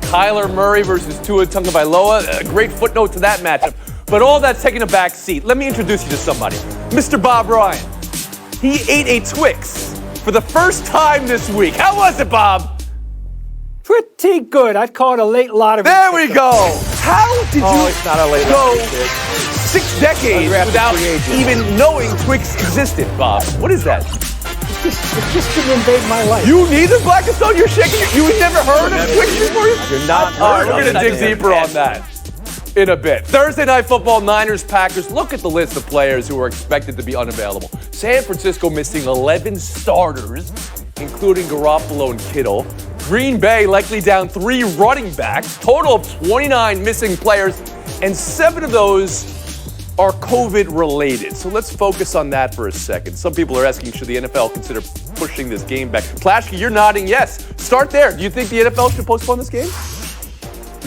Kyler Murray versus Tua Tagovailoa. A great footnote to that matchup. But all that's taking a back seat. Let me introduce you to somebody. Mr. Bob Ryan. He ate a Twix for the first time this week. How was it, Bob? Pretty good. I'd call it a late lottery. There we go. How did you it's not a late go lottery, 6 decades without even knowing Twix existed, Bob? What is that? It just didn't invade my life. You neither, Blackstone? You're shaking. You had never heard of Twix before? You're not. All right, we're going to dig deeper on that in a bit. Thursday Night Football, Niners, Packers. Look at the list of players who are expected to be unavailable. San Francisco missing 11 starters, including Garoppolo and Kittle. Green Bay likely down 3 running backs. Total of 29 missing players, and 7 of those are COVID-related. So let's focus on that for a second. Some people are asking, should the NFL consider pushing this game back? Plaschke, you're nodding yes. Start there. Do you think the NFL should postpone this game?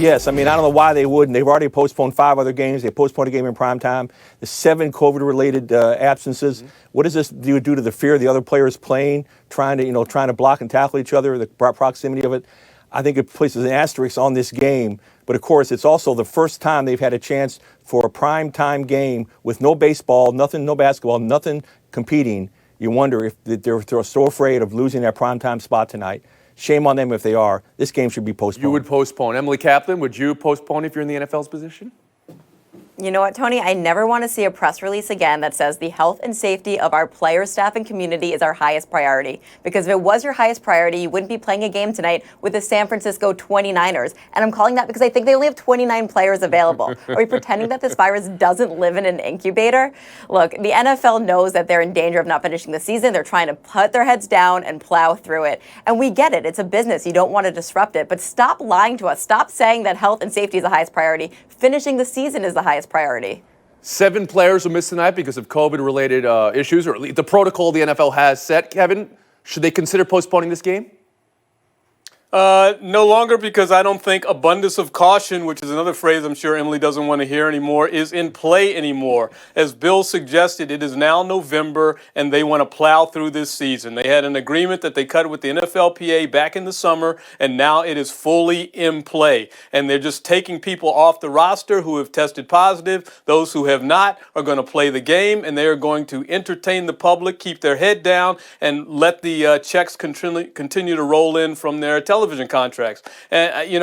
Yes, I mean, I don't know why they wouldn't. They've already postponed 5 other games. They postponed a game in prime time. The 7 COVID-related absences. Mm-hmm. What does this do to the fear of the other players playing, trying to block and tackle each other, the proximity of it? I think it places an asterisk on this game. But, of course, it's also the first time they've had a chance for a prime time game with no baseball, nothing, no basketball, nothing competing. You wonder if they're so afraid of losing that prime time spot tonight. Shame on them if they are. This game should be postponed. You would postpone. Emily Kaplan, would you postpone if you're in the NFL's position? You know what, Tony? I never want to see a press release again that says the health and safety of our players, staff, and community is our highest priority. Because if it was your highest priority, you wouldn't be playing a game tonight with the San Francisco 29ers. And I'm calling that because I think they only have 29 players available. Are we pretending that this virus doesn't live in an incubator? Look, the NFL knows that they're in danger of not finishing the season. They're trying to put their heads down and plow through it. And we get it. It's a business. You don't want to disrupt it. But stop lying to us. Stop saying that health and safety is the highest priority. Finishing the season is the highest priority. 7 players will miss tonight because of COVID-related issues, or at least the protocol the NFL has set. Kevin, should they consider postponing this game? No longer, because I don't think abundance of caution, which is another phrase I'm sure Emily doesn't want to hear anymore, is in play anymore. As Bill suggested, it is now November, and they want to plow through this season. They had an agreement that they cut with the NFLPA back in the summer, and now it is fully in play. And they're just taking people off the roster who have tested positive. Those who have not are going to play the game, and they are going to entertain the public, keep their head down, and let the checks continue to roll in from their television contracts. And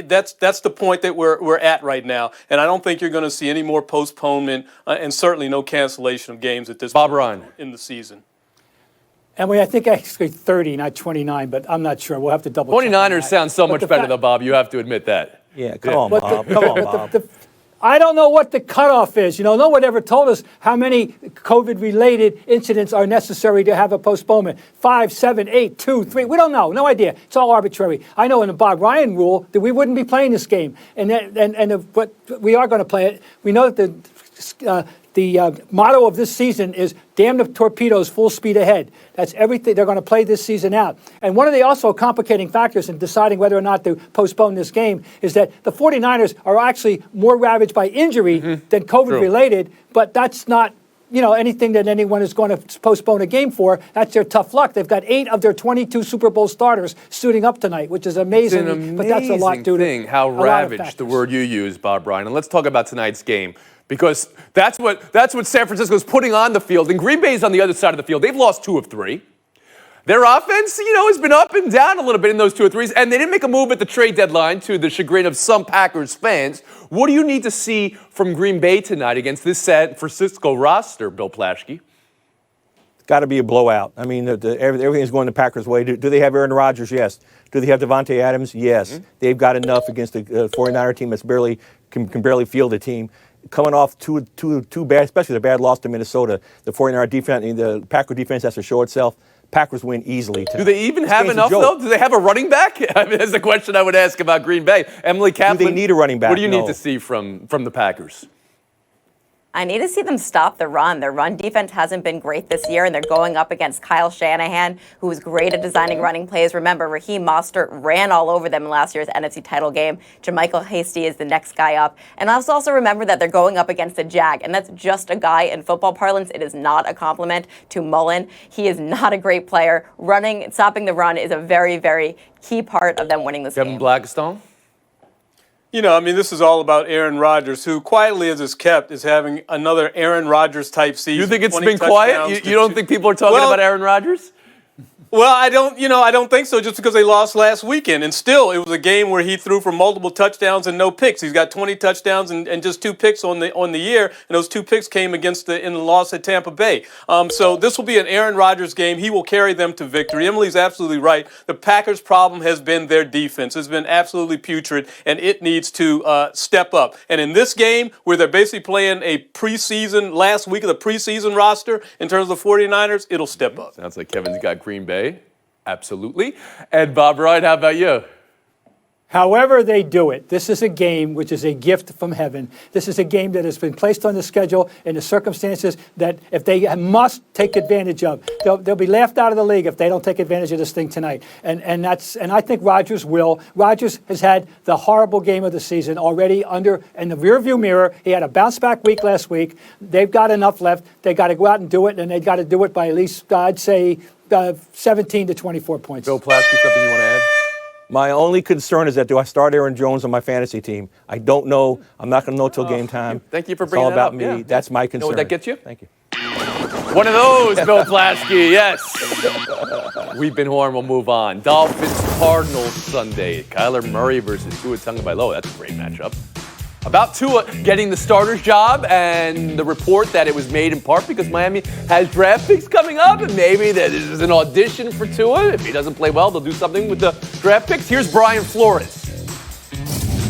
that's the point that we're at right now. And I don't think you're going to see any more postponement and certainly no cancellation of games at this Bob point Ryan in the season. Emily, I think actually 30, not 29, but I'm not sure. We'll have to double check. 29ers sound so much better though, Bob. You have to admit that. Yeah, come on, Bob. Come on, Bob. I don't know what the cutoff is. No one ever told us how many COVID-related incidents are necessary to have a postponement. 5, 7, 8, 2, 3. We don't know. No idea. It's all arbitrary. I know in the Bob Ryan rule that we wouldn't be playing this game, but we are going to play it. We know that the motto of this season is "Damn the torpedoes, full speed ahead." That's everything. They're going to play this season out. And one of the also complicating factors in deciding whether or not to postpone this game is that the 49ers are actually more ravaged by injury than COVID-related, but that's not anything that anyone is going to postpone a game for. That's their tough luck. They've got 8 of their 22 Super Bowl starters suiting up tonight, which is amazing. It's an amazing but that's a lot due to how ravaged, the word you use, Bob Ryan. And let's talk about tonight's game, because that's what San Francisco is putting on the field. And Green Bay's on the other side of the field. They've lost 2 of 3. Their offense, has been up and down a little bit in those 2 or 3s, and they didn't make a move at the trade deadline, to the chagrin of some Packers fans. What do you need to see from Green Bay tonight against this San Francisco roster, Bill Plaschke? It's got to be a blowout. I mean, everything's going the Packers' way. Do they have Aaron Rodgers? Yes. Do they have Devontae Adams? Yes. Mm-hmm. They've got enough against the 49er team that's can barely field a team. Coming off two bad, especially the bad loss to Minnesota, the 49er defense, the Packer defense has to show itself. Packers win easily tonight. Do they even have enough, though? Do they have a running back? I mean, that's the question I would ask about Green Bay. Emily Kaplan, do they need a running back? What do you need to see from the Packers? I need to see them stop the run. Their run defense hasn't been great this year, and they're going up against Kyle Shanahan, who was great at designing running plays. Remember, Raheem Mostert ran all over them in last year's NFC title game. JaMychal Hasty is the next guy up. And let's also remember that they're going up against a Jag, and that's just a guy in football parlance. It is not a compliment to Mullen. He is not a great player. Stopping the run is a very, very key part of them winning this game. Kevin Blackstone? I mean, this is all about Aaron Rodgers, who quietly as is kept is having another Aaron Rodgers type season. You think it's been quiet? You don't think people are talking about Aaron Rodgers? Well, I don't think so, just because they lost last weekend. And still, it was a game where he threw for multiple touchdowns and no picks. He's got 20 touchdowns and just 2 picks on the year, and those 2 picks came in the loss at Tampa Bay. So this will be an Aaron Rodgers game. He will carry them to victory. Emily's absolutely right. The Packers' problem has been their defense. It's been absolutely putrid, and it needs to step up. And in this game, where they're basically playing a last week of the preseason roster in terms of the 49ers, it'll step up. Sounds like Kevin's got Green Bay. Absolutely. And Bob Ryan, how about you? However they do it, this is a game which is a gift from heaven. This is a game that has been placed on the schedule in the circumstances that if they must take advantage of. They'll be laughed out of the league if they don't take advantage of this thing tonight. And I think Rodgers will. Rodgers has had the horrible game of the season already in the rearview mirror. He had a bounce-back week last week. They've got enough left. They've got to go out and do it, and they've got to do it by at least, I'd say, 17 to 24 points. Bill Plaschke, something you want to add? My only concern is that do I start Aaron Jones on my fantasy team? I don't know. I'm not going to know till game time. Thank you for bringing that up. It's all about me. Yeah. That's my concern. Know what that gets you? Thank you. One of those, Bill Plaschke, yes. We've been Horn, we'll move on. Dolphins-Cardinals Sunday. Kyler Murray versus Tua Tagovailoa. That's a great matchup. About Tua getting the starter's job and the report that it was made in part because Miami has draft picks coming up and maybe that is an audition for Tua. If he doesn't play well, they'll do something with the draft picks. Here's Brian Flores.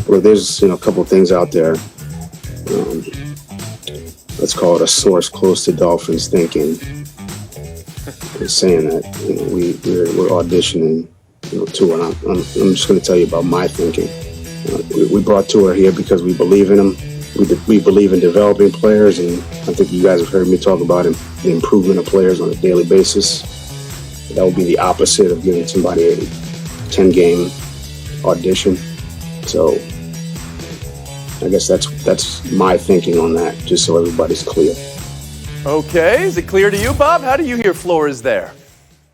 Well, there's a couple of things out there. Let's call it a source close to Dolphins thinking. It's saying that we're auditioning Tua. And I'm just going to tell you about my thinking. We brought Tua here because we believe in him. We believe in developing players, and I think you guys have heard me talk about the improvement of players on a daily basis. That would be the opposite of giving somebody a 10-game audition. So I guess that's my thinking on that, just so everybody's clear. Okay, is it clear to you, Bob? How do you hear Flores there?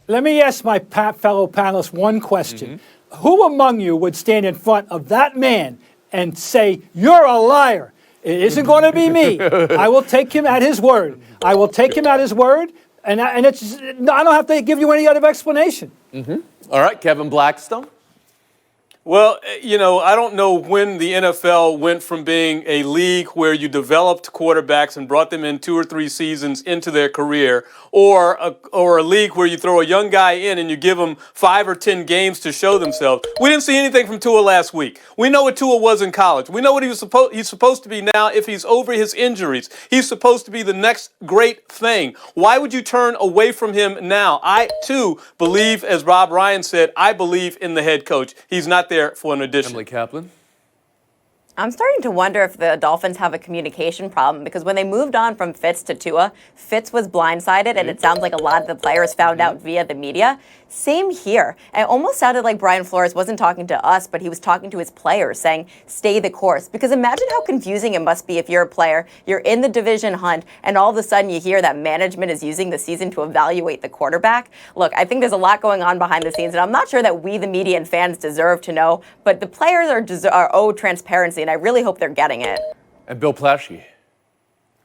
Let me ask my fellow panelists one question. Who among you would stand in front of that man and say, "You're a liar"? It isn't going to be me. I will take him at his word. I will take him at his word, and I don't have to give you any other explanation. All right, Kevin Blackstone. Well, I don't know when the NFL went from being a league where you developed quarterbacks and brought them in 2 or 3 seasons into their career, or a league where you throw a young guy in and you give him 5 or 10 games to show themselves. We didn't see anything from Tua last week. We know what Tua was in college. We know what he's supposed to be now if he's over his injuries. He's supposed to be the next great thing. Why would you turn away from him now? I, too, believe, as Rob Ryan said, I believe in the head coach. He's not there for an audition. Emily Kaplan. I'm starting to wonder if the Dolphins have a communication problem because when they moved on from Fitz to Tua, Fitz was blindsided, and it sounds like a lot of the players found out via the media. Same here. It almost sounded like Brian Flores wasn't talking to us, but he was talking to his players, saying, stay the course. Because imagine how confusing it must be if you're a player, you're in the division hunt, and all of a sudden you hear that management is using the season to evaluate the quarterback. Look, I think there's a lot going on behind the scenes, and I'm not sure that we, the media and fans, deserve to know, but the players are owed transparency, and I really hope they're getting it. And Bill Plaschke.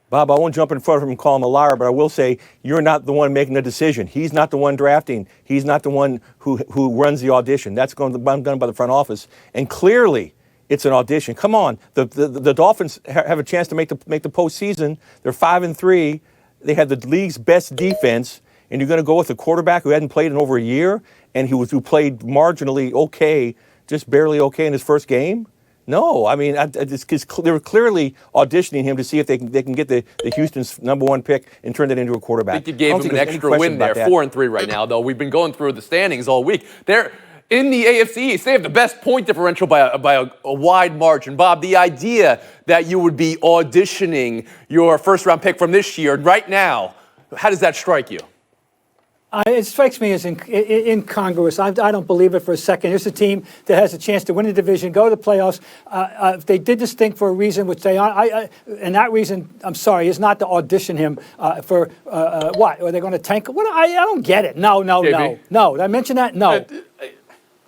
Bob, I won't jump in front of him and call him a liar, but I will say you're not the one making the decision. He's not the one drafting. He's not the one who runs the audition. That's done by the front office. And clearly, it's an audition. Come on, the Dolphins have a chance to make the postseason. They're 5-3. They have the league's best defense, and you're going to go with a quarterback who hadn't played in over a year and who played marginally okay, just barely okay in his first game. No, I mean, they were clearly auditioning him to see if they can get the Houston's #1 pick and turn that into a quararback. I think you gave him an extra win there. 4-3 right now, though. We've been going through the standings all week. They're in the AFC East. They have the best point differential by a wide margin. Bob, the idea that you would be auditioning your first-round pick from this year right now, how does that strike you? It strikes me as incongruous. I don't believe it for a second. Here's a team that has a chance to win the division, go to the playoffs. If they did this thing for a reason, which they are, and that reason, I'm sorry, is not to audition him for what? Are they going to tank? What? I don't get it. No. Did I mention that? No.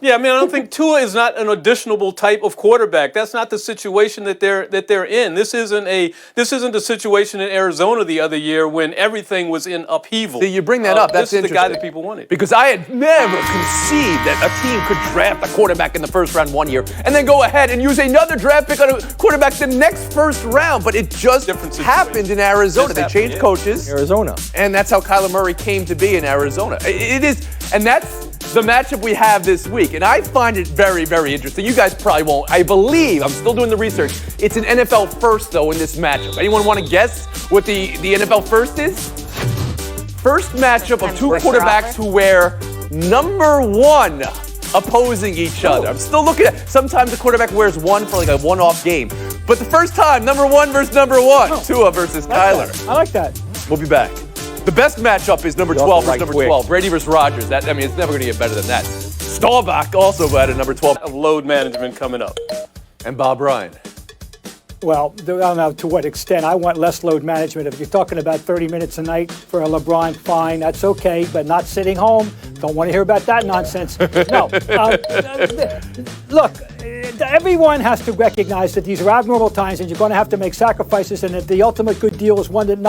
Yeah, I mean, I don't think Tua is not an auditionable type of quarterback. That's not the situation that they're in. This isn't the situation in Arizona the other year when everything was in upheaval. See, you bring that up. That's this is the guy interesting. that people wanted. Because I had never conceived that a team could draft a quarterback in the first round one year and then go ahead and use another draft pick on a quarterback the next first round. But it just happened in Arizona. They changed coaches. Arizona. And that's how Kyler Murray came to be in Arizona. It is, and that's the matchup we have this week. And I find it very, very interesting. You guys probably won't. I believe, I'm still doing the research, it's an NFL first, though, in this matchup. Anyone want to guess what the NFL first is? First matchup of two quarterbacks who wear number one opposing each other. I'm still looking at, sometimes the quarterback wears one for like a one-off game. But the first time, number one versus number one. Tua versus Kyler. I like that. We'll be back. The best matchup is number 12 versus number 12. Brady versus Rodgers. It's never going to get better than that. Staubach also at number 12. Of load management coming up. And Bob Ryan. Well, I don't know to what extent. I want less load management. If you're talking about 30 minutes a night for a LeBron, fine, that's okay, but not sitting home. Don't want to hear about that nonsense. No. Look, everyone has to recognize that these are abnormal times and you're going to have to make sacrifices, and that the ultimate good deal is one that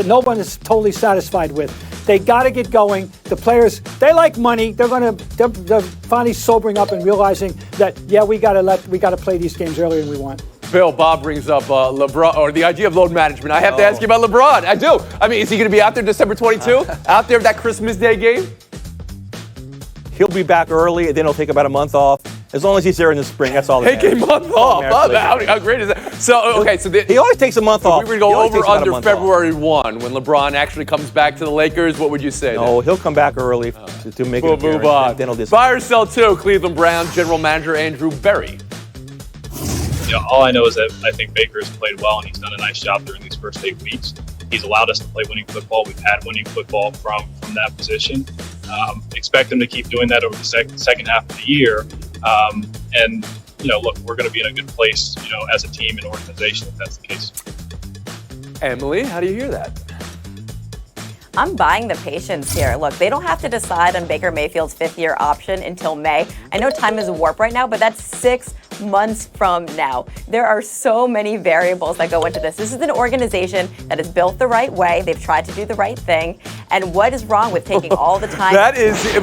no one is totally satisfied with. They got to get going. The players, they like money. They're finally sobering up and realizing that, yeah, we got to play these games earlier than we want. Bill, Bob brings up LeBron, or the idea of load management. I have to ask you about LeBron. I do. I mean, is he going to be out there December 22? Out there that Christmas Day game? He'll be back early, and then he'll take about a month off. As long as he's there in the spring, that's all that Take a month off. How great is that? So, okay, so he always takes a month off. If we were to go over under February 1 when LeBron actually comes back to the Lakers, what would you say? No, he'll come back early to make it. Move on. Buy or sell two, Cleveland Browns General Manager Andrew Berry. All I know is that I think Baker's played well, and he's done a nice job during these first 8 weeks. He's allowed us to play winning football. We've had winning football from that position. Expect him to keep doing that over the second half of the year. And look, we're going to be in a good place, as a team and organization if that's the case. Emily, how do you hear that? I'm buying the patience here. Look, they don't have to decide on Baker Mayfield's fifth-year option until May. I know time is a warp right now, but that's 6 months from now. There are so many variables that go into this. This is an organization that is built the right way. They've tried to do the right thing. And what is wrong with taking all the time?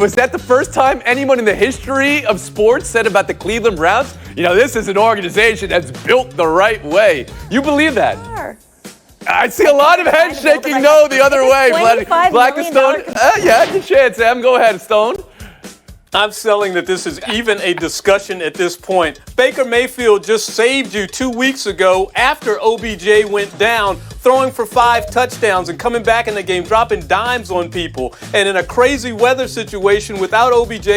Was that the first time anyone in the history of sports said about the Cleveland Browns? This is an organization that's built the right way. You believe that? Sure. I see a lot of head shaking no the other way. Black and Stone. Yeah, good chance, Sam. Go ahead, Stone. I'm selling that this is even a discussion at this point. Baker Mayfield just saved you 2 weeks ago after OBJ went down, throwing for 5 touchdowns and coming back in the game, dropping dimes on people. And in a crazy weather situation without OBJ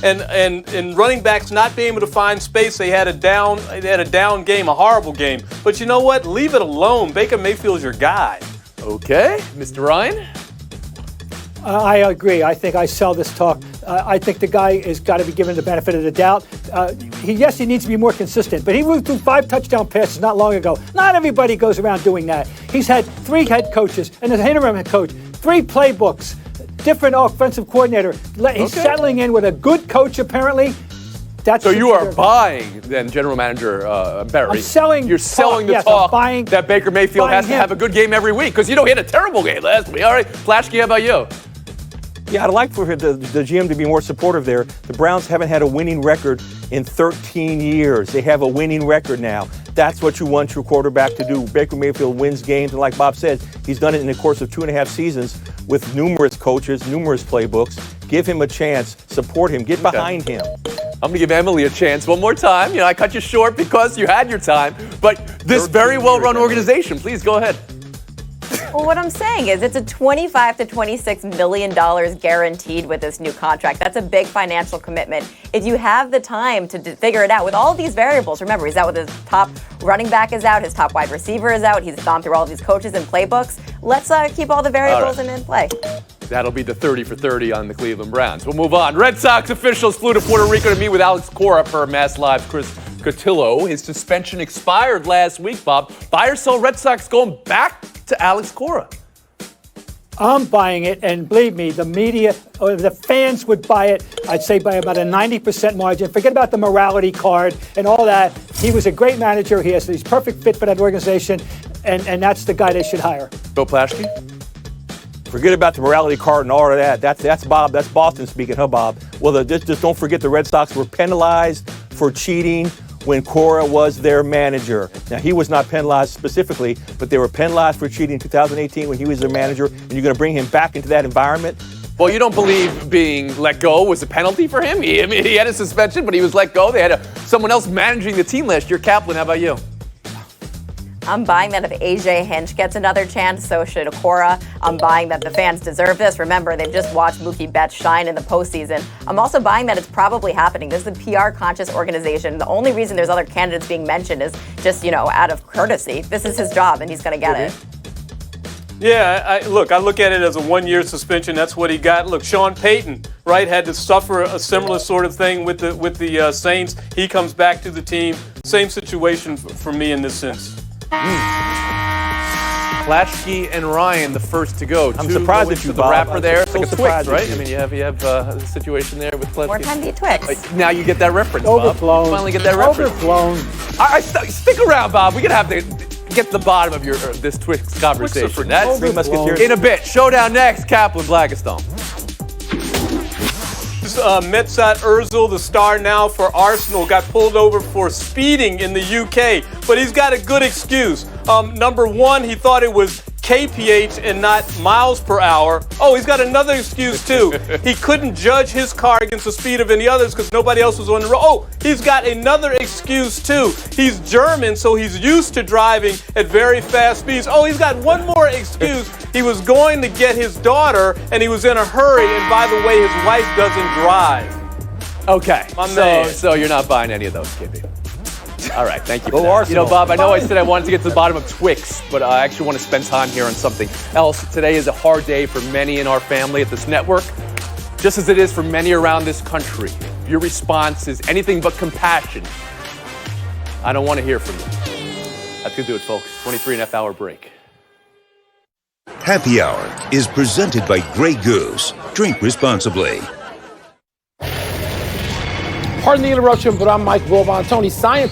and running backs not being able to find space, they had a down game, a horrible game. But you know what? Leave it alone. Baker Mayfield's your guy. Okay, Mr. Ryan? I agree. I think I sell this talk. I think the guy has got to be given the benefit of the doubt. He needs to be more consistent, but he moved through 5 touchdown passes not long ago. Not everybody goes around doing that. He's had 3 head coaches and an interim head coach, 3 playbooks, different offensive coordinator. He's settling in with a good coach, apparently. So you are buying, then, General Manager Berry. I'm selling. You're selling the talk that Baker Mayfield has to have a good game every week, because he had a terrible game last week. All right, Plaschke, how about you? Yeah, I'd like for the GM to be more supportive there. The Browns haven't had a winning record in 13 years. They have a winning record now. That's what you want your quarterback to do. Baker Mayfield wins games, and like Bob said, he's done it in the course of 2.5 seasons with numerous coaches, numerous playbooks. Give him a chance. Support him. Get behind him. I'm going to give Emily a chance one more time. I cut you short because you had your time, but this very well-run organization, please go ahead. Well, what I'm saying is it's a $25 to $26 million guaranteed with this new contract. That's a big financial commitment. If you have the time to figure it out with all of these variables, remember, he's out with his top running back is out, his top wide receiver is out, he's gone through all of these coaches and playbooks. Let's keep all the variables in play. That'll be the 30 for 30 on the Cleveland Browns. We'll move on. Red Sox officials flew to Puerto Rico to meet with Alex Cora per Mass Live's Chris Cotillo. His suspension expired last week, Bob. Buy or sell Red Sox going back to Alex Cora? I'm buying it, and believe me, the media or the fans would buy it, I'd say by about a 90% margin. Forget about the morality card and all that. He was a great manager. He's perfect fit for that organization, and that's the guy they should hire. Bill Plaschke? Forget about the morality card and all of that. That's Bob. That's Boston speaking, huh, Bob? Well, just don't forget the Red Sox were penalized for cheating when Cora was their manager. Now, he was not penalized specifically, but they were penalized for cheating in 2018 when he was their manager, and you're going to bring him back into that environment? Well, you don't believe being let go was a penalty for him? He had a suspension, but he was let go. They had someone else managing the team last year. Kaplan, how about you? I'm buying that if AJ Hinch gets another chance, so should Okora. I'm buying that the fans deserve this. Remember, they've just watched Mookie Betts shine in the postseason. I'm also buying that it's probably happening. This is a PR-conscious organization. The only reason there's other candidates being mentioned is just, out of courtesy. This is his job, and he's going to get it. Yeah, I look at it as a one-year suspension. That's what he got. Look, Sean Payton, right, had to suffer a similar sort of thing with the Saints. He comes back to the team. Same situation for me in this sense. Plaschke and Ryan, the first to go. I'm surprised at you, the Bob. rapper there. It's so like a Twix, surprised right? at you. I mean, you have a situation there with Plaschke. More time to eat Twix. Now you get that reference, Overblown. Bob. Finally get that reference. Overblown. Stick around, Bob. We're going to have to get to the bottom of this Twix conversation. That's Three Musketeers. in a bit. Showdown next. Kaplan, Blackistone. Metsat Ozil, the star now for Arsenal, got pulled over for speeding in the UK, but he's got a good excuse. Number one, he thought it was kph and not miles per hour. Oh, he's got another excuse too. He couldn't judge his car against the speed of any others because nobody else was on the road. Oh, he's got another excuse too. He's German, so he's used to driving at very fast speeds. Oh, he's got one more excuse. He was going to get his daughter, and he was in a hurry. And by the way, his wife doesn't drive. Okay, My man. so you're not buying any of those, Kippy. All right, thank you. Go For that. Arsenal. Bob, I know I said I wanted to get to the bottom of Twix, but I actually want to spend time here on something else. Today is a hard day for many in our family at this network, just as it is for many around this country. If your response is anything but compassion, I don't want to hear from you. That's going to do it, folks. 23.5 hour break. Happy Hour is presented by Grey Goose. Drink responsibly. Pardon the interruption, but I'm Mike Wilbon. Tony, science